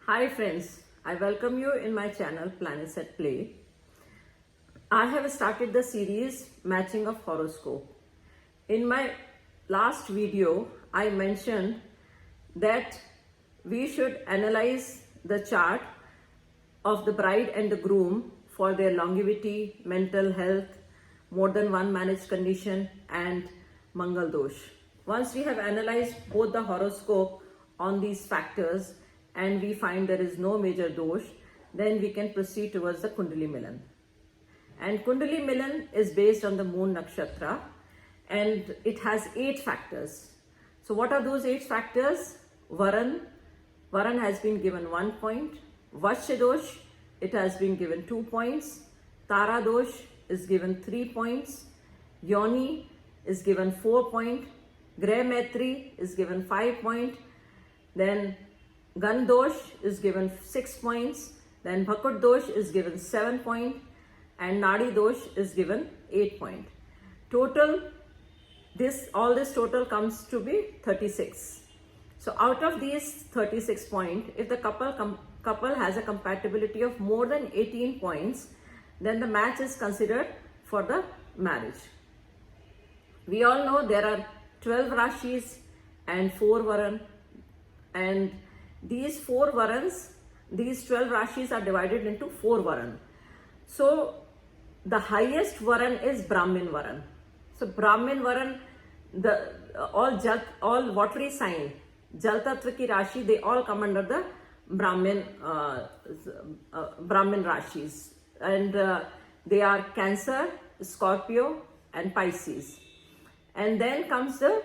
Hi friends, I welcome you in my channel Planetsatplay. I have started the series Matching of Horoscope. In my last video, I mentioned that we should analyze the chart of the bride and the groom for their longevity, mental health, more than one marriage condition and Mangal dosh. Once we have analyzed both the horoscope on these factors and we find there is no major dosh, then we can proceed towards the Kundali Milan. And Kundali Milan is based on the moon nakashtra and it has 8 factors. So what are those 8 factors? Varan has been given 1 point. Vashya dosh, it has been given 2 points. Tara dosh is given 3 points. Yoni is given 4 points. Grahmaitri is given 5 points. Then Gana dosh is given 6 points. Then Bhakoota dosh is given 7 points. And Nadi dosh is given 8 points. Total, all this total comes to be 36. So out of these 36 points, if the couple has a compatibility of more than 18 points, then the match is considered for the marriage. We all know there are 12 rashis and 4 varan, and these 4 varans, these 12 rashis are divided into 4 varan. So the highest varan is Brahmin varan. So Brahmin varan, all watery sign, Jal Tattva ki Rashi, they all come under the Brahmin Rashis. And they are Cancer, Scorpio and Pisces. And then comes the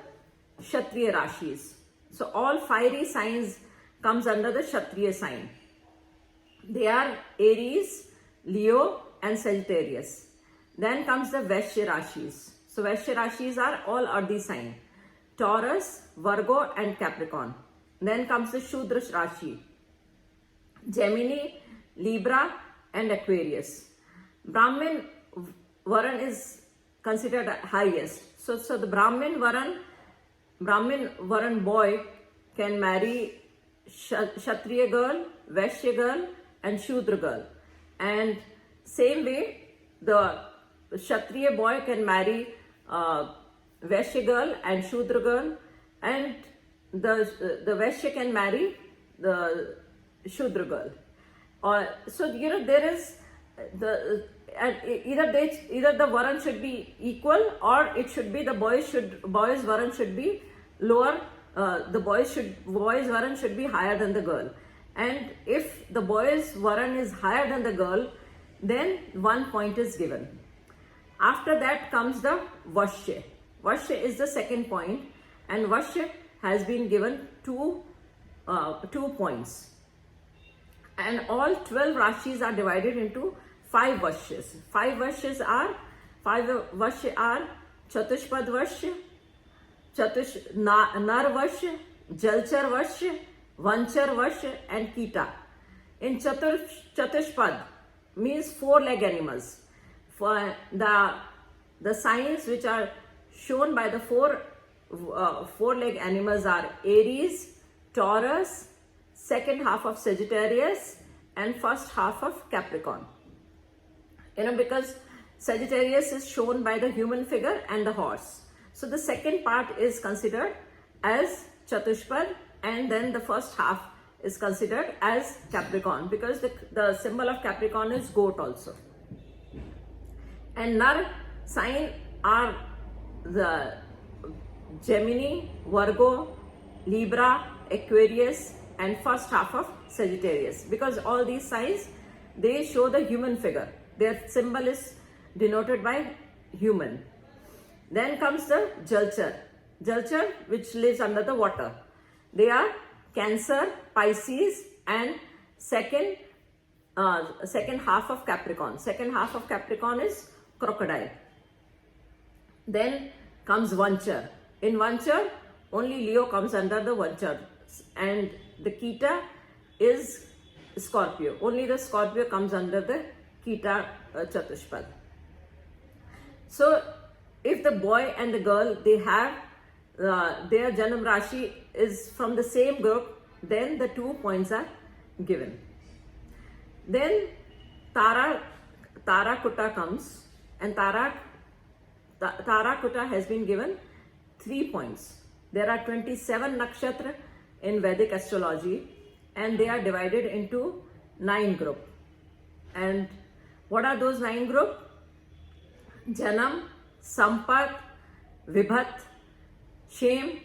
Kshatriya Rashis. So all fiery signs comes under the Kshatriya sign. They are Aries, Leo and Sagittarius. Then comes the Vashya Rashis. So Vashya Rashis are all earthy sign. Taurus, Virgo and Capricorn. Then comes the Shudra Rashi. Gemini, Libra and Aquarius. Brahmin Varan is considered highest. So the Brahmin Varan boy can marry Kshatriya girl, Vashya girl and Shudra girl. And same way, the Kshatriya boy can marry Vashya girl and Shudra girl, and the Vashya can marry the Shudra girl. So there is either the varan should be equal, or it should be the boys varan should be lower. The boys varan should be higher than the girl. And if the boys varan is higher than the girl, then 1 point is given. After that comes the Vashya. Vashya is the second point, and Vashya has been given 2 points. And all 12 rashis are divided into 5 Vashyas. 5 Vashyas are Chatushpad Vashya, Nar Vashya, Jalchar Vashya, Vanchar Vashya and Kita. In Chatushpad means 4-leg animals. For the signs which are shown by the 4-leg animals are Aries, Taurus, second half of Sagittarius and first half of Capricorn. Because Sagittarius is shown by the human figure and the horse. So the second part is considered as Chatushpad, and then the first half is considered as Capricorn, because the symbol of Capricorn is goat also. And Nar sign are the Gemini, Virgo, Libra, Aquarius and first half of Sagittarius, because all these signs, they show the human figure. Their symbol is denoted by human. Then comes the Jalchar, which lives under the water. They are Cancer, Pisces and second half of Capricorn. Second half of Capricorn is crocodile. Then comes Vanchar. In Vanchar, only Leo comes under the Vanchar, and the Kita is Scorpio. Only the Scorpio comes under the Kita Chatushpad. So if the boy and the girl, they have their Janam Rashi is from the same group, then the 2 points are given. Then Tarakuta comes, and Tarakuta has been given 3 points. There are 27 nakshatra in Vedic astrology, and they are divided into 9 groups. And what are those 9 groups? Janam, Sampat, Vibhat, Shem,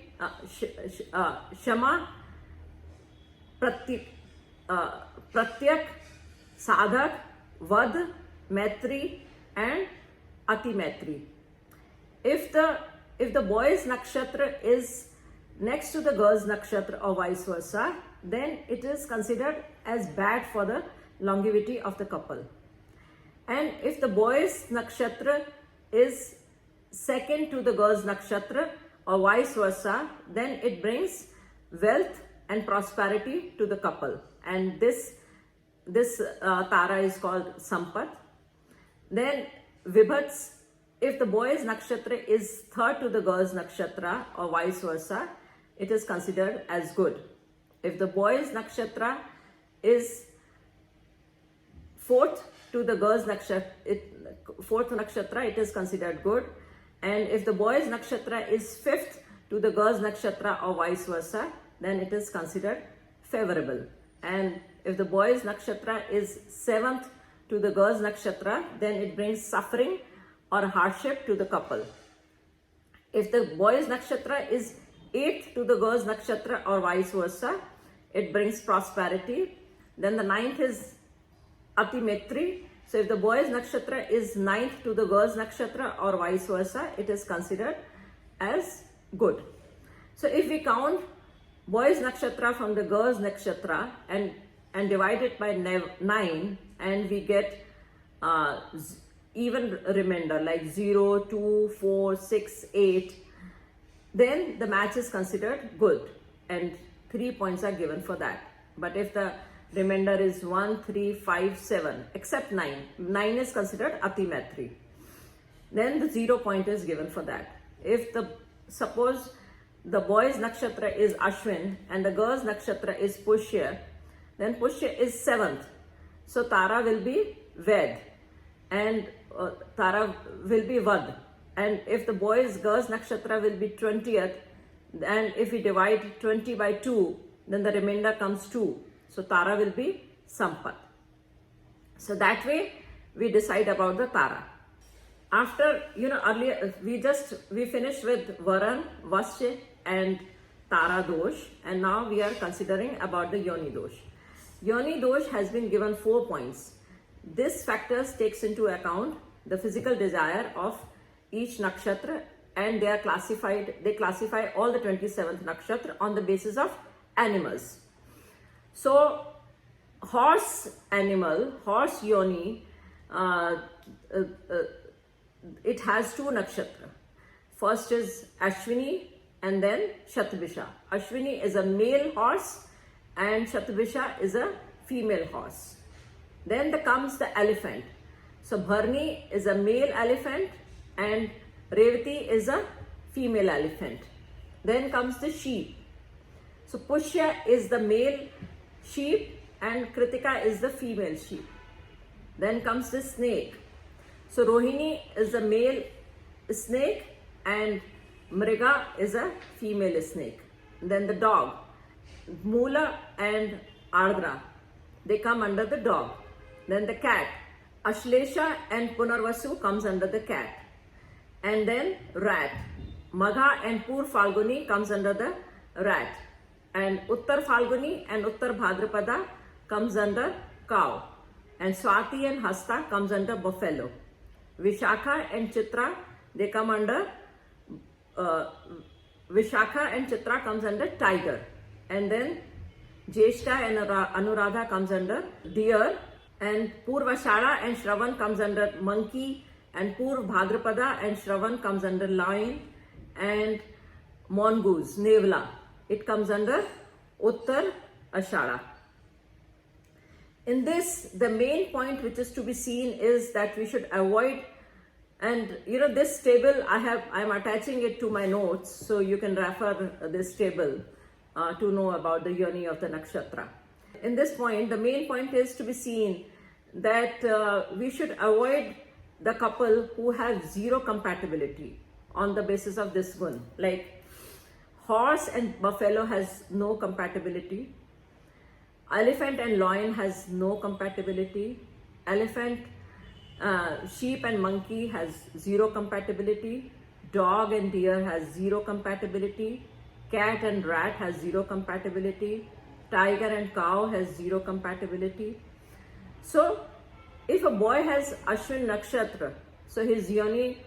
Shama, Pratyak, Sadhak, Vad, Maitri, and Atimaitri. If the boy's nakshatra is next to the girl's nakshatra or vice versa, then it is considered as bad for the longevity of the couple. And if the boy's nakshatra is second to the girl's nakshatra or vice versa, then it brings wealth and prosperity to the couple. And this Tara is called Sampat. Then Vibhats, if the boy's nakshatra is third to the girl's nakshatra or vice versa, it is considered as good. If the boy's nakshatra is fourth to the girl's nakshatra, it is considered good. And if the boy's nakshatra is fifth to the girl's nakshatra or vice versa, then it is considered favorable. And if the boy's nakshatra is seventh to the girl's nakshatra, then it brings suffering or hardship to the couple. If the boy's nakshatra is 8th to the girl's nakshatra or vice versa, it brings prosperity. Then the 9th is Atimaitri. So if the boy's nakshatra is 9th to the girl's nakshatra or vice versa, it is considered as good. So if we count boy's nakshatra from the girl's nakshatra and divide it by 9, and we get even remainder like 0, 2, 4, 6, 8, then the match is considered good and 3 points are given for that. But if the remainder is 1, 3, 5, 7, except 9, 9 is considered Atimaitri, then the 0 point is given for that. If suppose the boy's nakshatra is Ashwin and the girl's nakshatra is Pushya, then Pushya is 7th. So Tara will be Ved and Tara will be Vad. And if the girl's nakshatra will be 20th, and if we divide 20 by 2, then the remainder comes 2. So Tara will be Sampat. So that way we decide about the Tara. After, earlier we finished with Varan, Vashya and Tara dosh, and now we are considering about the Yoni dosh. Yoni dosh has been given 4 points. This factors takes into account the physical desire of each nakshatra, and they classify all the 27th nakshatra on the basis of animals. So horse Yoni, it has 2 nakshatra. First is Ashwini and then Shatabhisha. Ashwini is a male horse and Shatabhisha is a female horse. Then comes the elephant. So Bharni is a male elephant and Revati is a female elephant. Then comes the sheep. So Pushya is the male sheep and Kritika is the female sheep. Then comes the snake. So Rohini is a male snake and Mriga is a female snake. Then the dog. Mula and Ardra, they come under the dog. Then the cat. Ashlesha and Punarvasu comes under the cat. And then rat. Magha and Pur Falguni comes under the rat. And Uttar Falguni and Uttar Bhadrapada comes under cow. And Swati and Hasta comes under buffalo. Vishakha and Chitra, they come under Vishakha and Chitra comes under tiger. And then Jeshta and Anuradha comes under deer. And Purvashada and Shravan comes under monkey. And Purv Bhadrapada and Shravan comes under lion. And mongoose, Nevla, it comes under Uttar Ashada. In this, the main point which is to be seen is that we should avoid, and this table I'm attaching it to my notes, so you can refer this table to know about the Yoni of the nakshatra. in this point, the main point is to be seen that we should avoid the couple who have zero compatibility on the basis of this gun. Like horse and buffalo has no compatibility. Elephant and lion has no compatibility. Elephant, sheep and monkey has zero compatibility. Dog and deer has zero compatibility. Cat and rat has zero compatibility. Tiger and cow has zero compatibility. So if a boy has Ashwin nakshatra, so his Yoni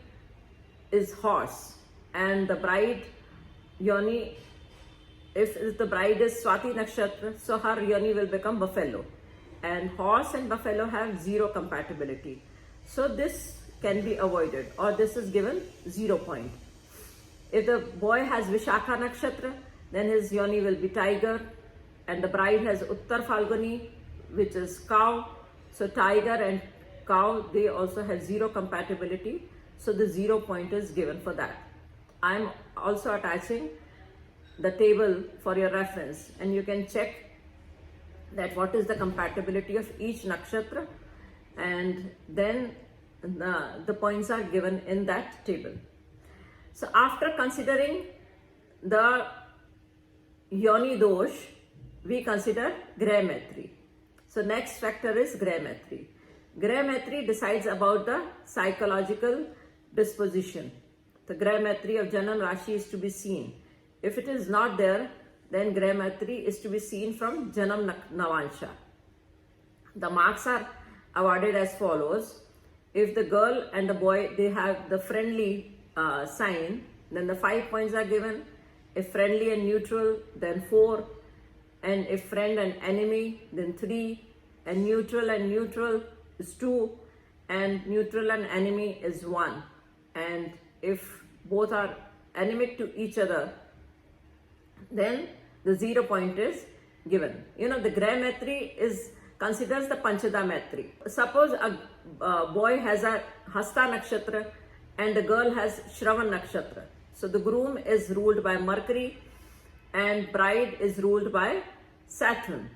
is horse, and the bride Yoni, if the bride is Swati nakshatra, so her Yoni will become buffalo. And horse and buffalo have zero compatibility. So this can be avoided, or this is given 0 point. If the boy has Vishakha nakshatra, then his Yoni will be tiger, and the bride has Uttar Falguni, which is cow. So tiger and cow, they also have zero compatibility. So the 0 point is given for that. I'm also attaching the table for your reference, and you can check that what is the compatibility of each nakshatra, and then the points are given in that table. So after considering the Yoni dosh, we consider Grahmaitri. So next factor is Grahmaitri. Grahmaitri decides about the psychological disposition. The Grahmaitri of Janam Rashi is to be seen. If it is not there, then Grahmaitri is to be seen from Janam Navansha. The marks are awarded as follows. If the girl and the boy, they have the friendly sign, then the 5 points are given. If friendly and neutral, then 4. And if friend and enemy, then 3. And neutral is 2. And neutral and enemy is 1. And if both are anemic to each other, then the 0 point is given. You know, the Grahmaitri considers the Panchada Maitri. Suppose a boy has a Hasta nakshatra and the girl has Shravan nakshatra. So the groom is ruled by Mercury and bride is ruled by Saturn.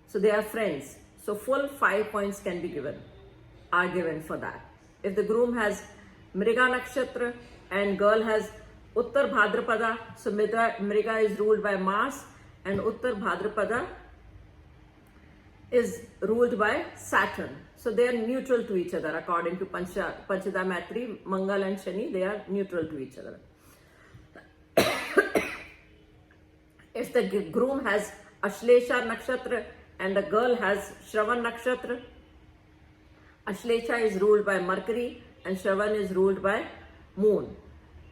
So they are friends. So full 5 points are given for that. If the groom has Mriga nakshatra and girl has Uttar Bhadrapada, so Mriga is ruled by Mars and Uttar Bhadrapada is ruled by Saturn. So they are neutral to each other according to Panchada Maitri. Mangal and Shani, they are neutral to each other. If the groom has Ashlesha nakshatra and the girl has Shravan nakshatra, Ashlesha is ruled by Mercury and Shravan is ruled by Moon.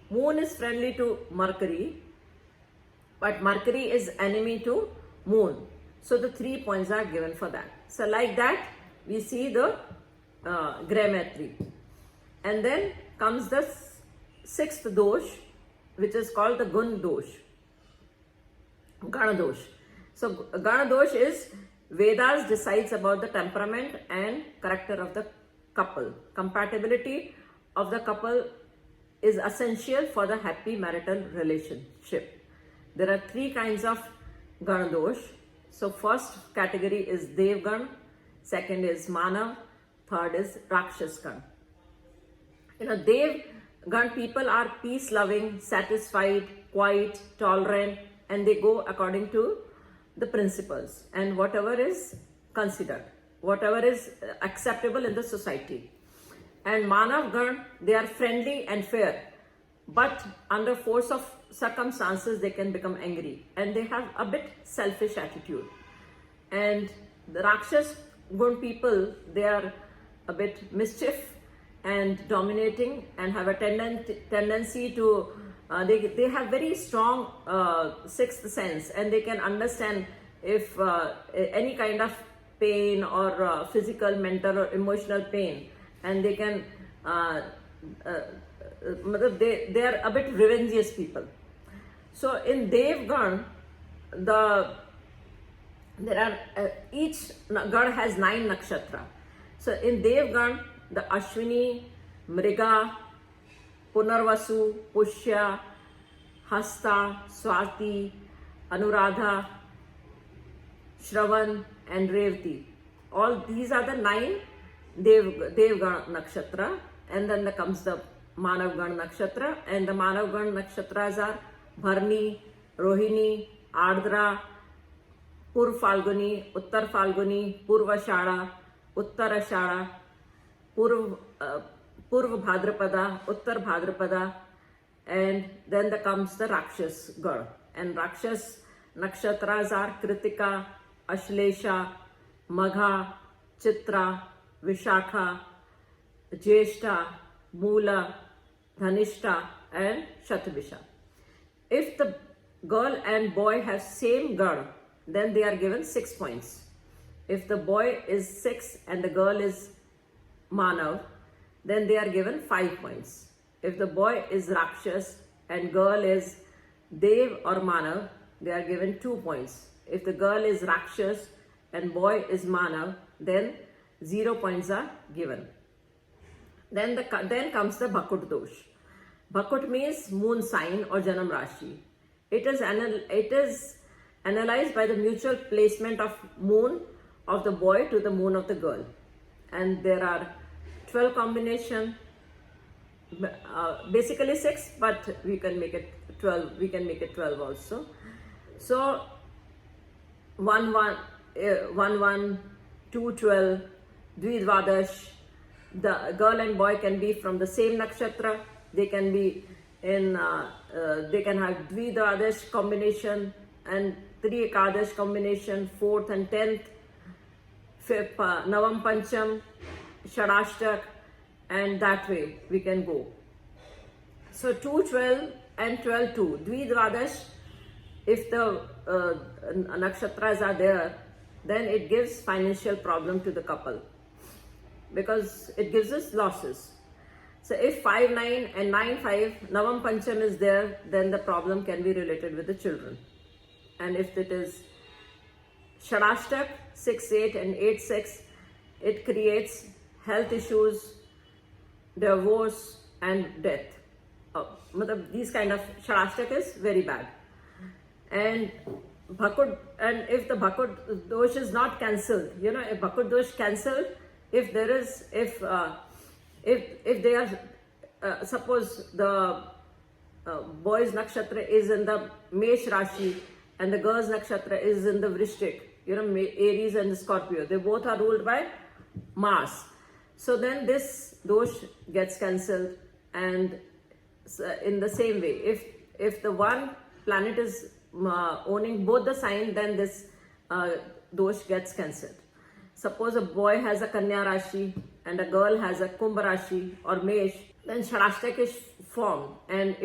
Moon is friendly to Mercury, but Mercury is enemy to Moon. So the 3 points are given for that. So like that, we see the Grahmaitri. And then comes the 6th dosh, which is called the Gun dosh, Gana dosh. So Gana dosh is Vedas decides about the temperament and character of the couple. Compatibility of the couple is essential for the happy marital relationship. There are 3 kinds of Gana dosh. So first category is Devgan, second is Manav, third is Rakshasgan. You know, Devgan people are peace-loving, satisfied, quiet, tolerant, and they go according to the principles and whatever is considered, whatever is acceptable in the society. And Manavgan, they are friendly and fair, but under force of circumstances they can become angry and they have a bit selfish attitude. And the Rakshas Gun people, they are a bit mischief and dominating and have a tendency to they have very strong sixth sense, and they can understand if any kind of pain or physical, mental or emotional pain, and they can they are a bit revengeous people. So in Devgan, each Gan has 9 nakshatra. So in Devgan, the Ashwini, Mriga, Punarvasu, Pushya, Hasta, Swati, Anuradha, Shravan and Revati. All these are the 9 Devgana nakshatra, and then comes the Manavgana nakshatra, and the Manavgana nakshatras are Bharni, Rohini, Ardra, Purv Falguni, Uttar Falguni, Purvashada, Uttarashada, Purv Bhadrapada, Uttar Bhadrapada, and then comes the Rakshas Gad. And Rakshas nakshatras are Kritika, Ashlesha, Magha, Chitra, Vishakha, Jyeshta, Moola, Dhanishta, and Shatabisha. If the girl and boy have same Gad, then they are given 6 points. If the boy is 6 and the girl is Manav, then they are given 5 points. If the boy is Rakshas and girl is Dev or Manav, they are given 2 points. If the girl is Rakshas and boy is Manav, then 0 points are given. Then comes the Bhakoota dosh. Bhakoota means moon sign or Janam Rashi. It is analyzed by the mutual placement of moon of the boy to the moon of the girl. And there are 12 combination, basically 6, but we can make it 12. We can make it 12 also. So 1 1 2 12, Dvidvadash. The girl and boy can be from the same nakshatra. They can be in. They can have Dvidvadash combination and 3 Ekadash combination, 4th and 10th, 5th, Navam Pancham, Shadashtak, and that way we can go. So 2 12 and 12 2, Dvidvadash. If the nakshatras are there, then it gives financial problem to the couple because it gives us losses. So if 5 9 and 9 5, Navam Pancham is there, then the problem can be related with the children. And if it is Shadashtak 6 8 and 8 6, it creates health issues, divorce, and death. These kind of Shadashtak is very bad. And if the Bhakoota dosh is not cancelled, if Bhakoota dosh cancelled, if there is, if they are, suppose the boy's nakshatra is in the Mesh Rashi and the girl's nakshatra is in the Vrishtik, Aries and the Scorpio, they both are ruled by Mars. So then this dosh gets cancelled, and in the same way, if the one planet is owning both the sign, then this dosh gets cancelled. Suppose a boy has a Kanya Rashi and a girl has a Kumbh Rashi or Mesh, then Shadashtak is formed, and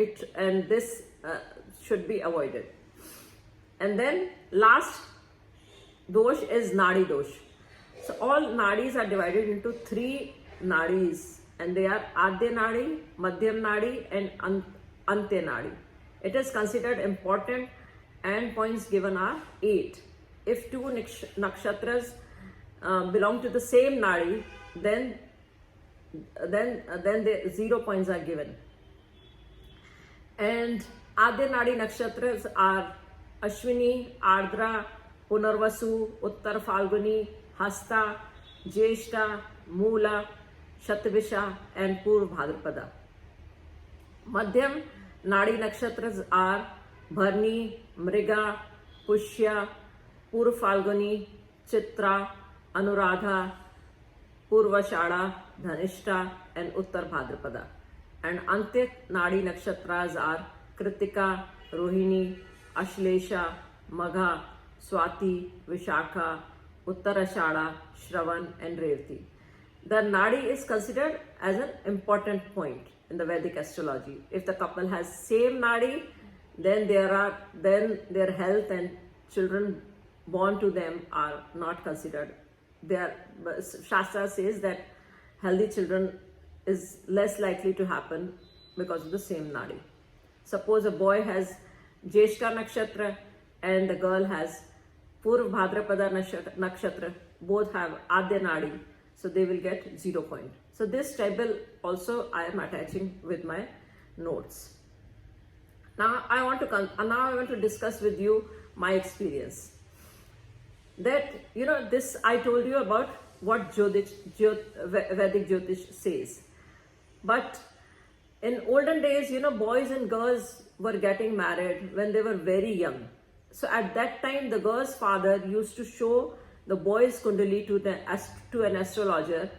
this should be avoided. And then last dosh is Nadi dosh. So all Nadis are divided into 3 Nadis, and they are Adya Nadi, Madhyam Nadi, and Antya Nadi. It is considered important, and points given are 8. If 2 nakshatras belong to the same Nadi, then the 0 points are given. And Adya Nadi nakshatras are Ashwini, Ardra, Punarvasu, Uttar Falguni, Hasta, Jyeshta, Moola, Shatavisha, and Purv Bhadrapada. Madhyam Nadi nakshatras are Bharni, Mriga, Pushya, Purv Falguni, Chitra, Anuradha, Purvashada, Dhanishta, and Uttar Bhadrapada. And Antya Nadi nakshatras are Kritika, Rohini, Ashlesha, Magha, Swati, Vishakha, Uttarashada, Shravan, and Revati. The Nadi is considered as an important point in the Vedic astrology. If the couple has same Nadi, then their health and children born to them are not considered. Shastra says that healthy children is less likely to happen because of the same Nadi. Suppose a boy has Jyeshta nakshatra and the girl has Purv Bhadrapada nakshatra, both have Adya Nadi, so they will get 0 point. So this table also I am attaching with my notes. Now I want to discuss with you my experience. that, this I told you about what Vedic Jyotish says. But in olden days, boys and girls were getting married when they were very young. So at that time, the girl's father used to show the boy's Kundali to an astrologer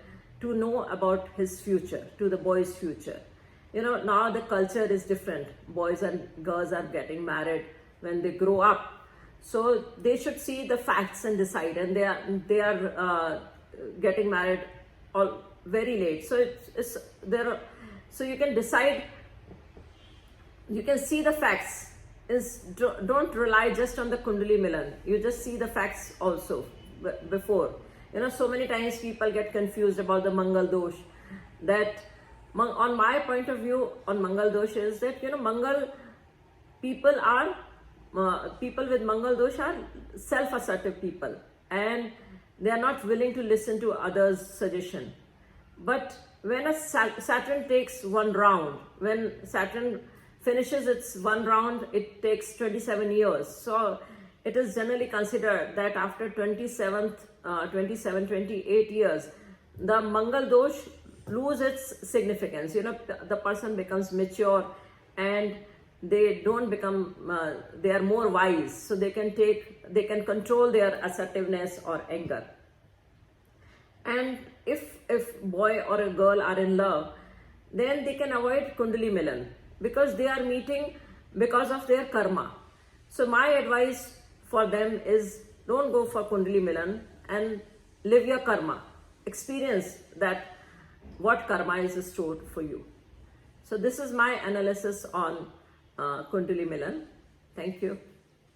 to know about his future, to the boy's future. Now the culture is different. Boys and girls are getting married when they grow up. So they should see the facts and decide, and they are getting married all very late. So it's there. So you can decide. You can see the facts. Don't rely just on the Kundali Milan. You just see the facts also before. So many times people get confused about the Mangal dosh. That on my point of view on Mangal dosh is that Mangal people with Mangal dosh are self-assertive people, and they are not willing to listen to others' suggestion. But when a Saturn takes one round, when Saturn finishes its one round, it takes 27 years. So it is generally considered that after 28 years, the Mangal dosh lose its significance. The person becomes mature, and they don't become, they are more wise. So they can control their assertiveness or anger. And if boy or a girl are in love, then they can avoid Kundali Milan, because they are meeting because of their karma. So my advice for them is, don't go for Kundali Milan and live your karma. Experience that what karma is stored for you. So this is my analysis on Kundali Milan. Thank you.